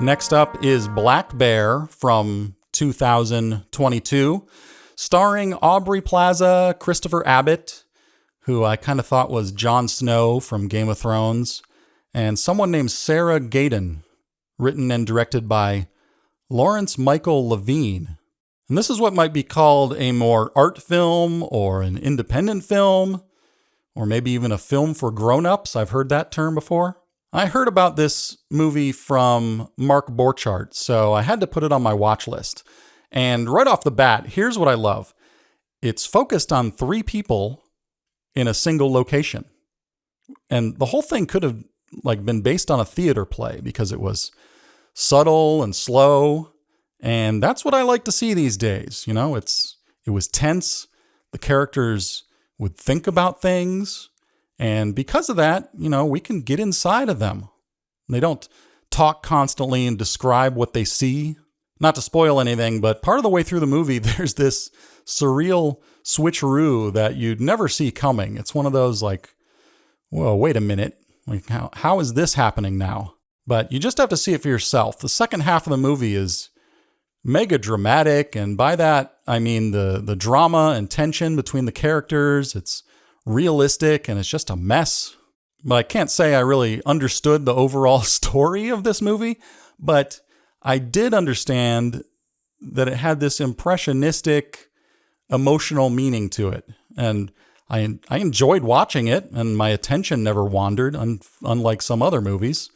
Next up is Black Bear from 2022, starring Aubrey Plaza, Christopher Abbott, who I kind of thought was Jon Snow from Game of Thrones, and someone named Sarah Gadon, written and directed by Lawrence Michael Levine. And this is what might be called a more art film or an independent film, or maybe even a film for grown-ups. I've heard that term before. I heard about this movie from Mark Borchardt, so I had to put it on my watch list. And right off the bat, here's what I love. It's focused on 3 people in a single location. And the whole thing could have been based on a theater play because it was subtle and slow. And that's what I like to see these days. You know, it was tense. The characters would think about things. And because of that, you know, we can get inside of them. They don't talk constantly and describe what they see. Not to spoil anything, but part of the way through the movie, there's this surreal switcheroo that you'd never see coming. It's one of those like, whoa, wait a minute. Like, how is this happening now? But you just have to see it for yourself. The second half of the movie is mega dramatic. And by that, I mean the drama and tension between the characters. It's realistic and it's just a mess. But I can't say I really understood the overall story of this movie, but I did understand that it had this impressionistic, emotional meaning to it. And I enjoyed watching it, and my attention never wandered, unlike some other movies.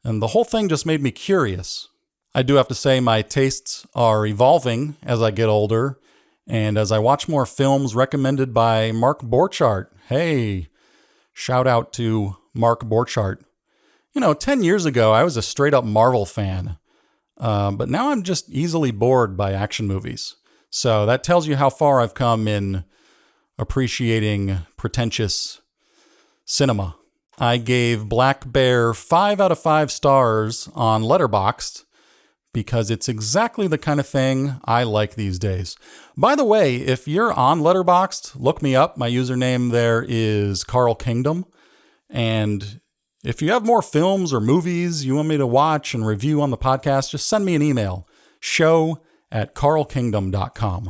And the whole thing just made me curious. I do have to say my tastes are evolving as I get older, and as I watch more films recommended by Mark Borchardt. Hey, shout out to Mark Borchardt. You know, 10 years ago, I was a straight-up Marvel fan. But now I'm just easily bored by action movies. So that tells you how far I've come in appreciating pretentious cinema. I gave Black Bear 5 out of 5 stars on Letterboxd because it's exactly the kind of thing I like these days. By the way, if you're on Letterboxd, look me up. My username there is Carl Kingdom. And if you have more films or movies you want me to watch and review on the podcast, just send me an email, show@carlkingdom.com.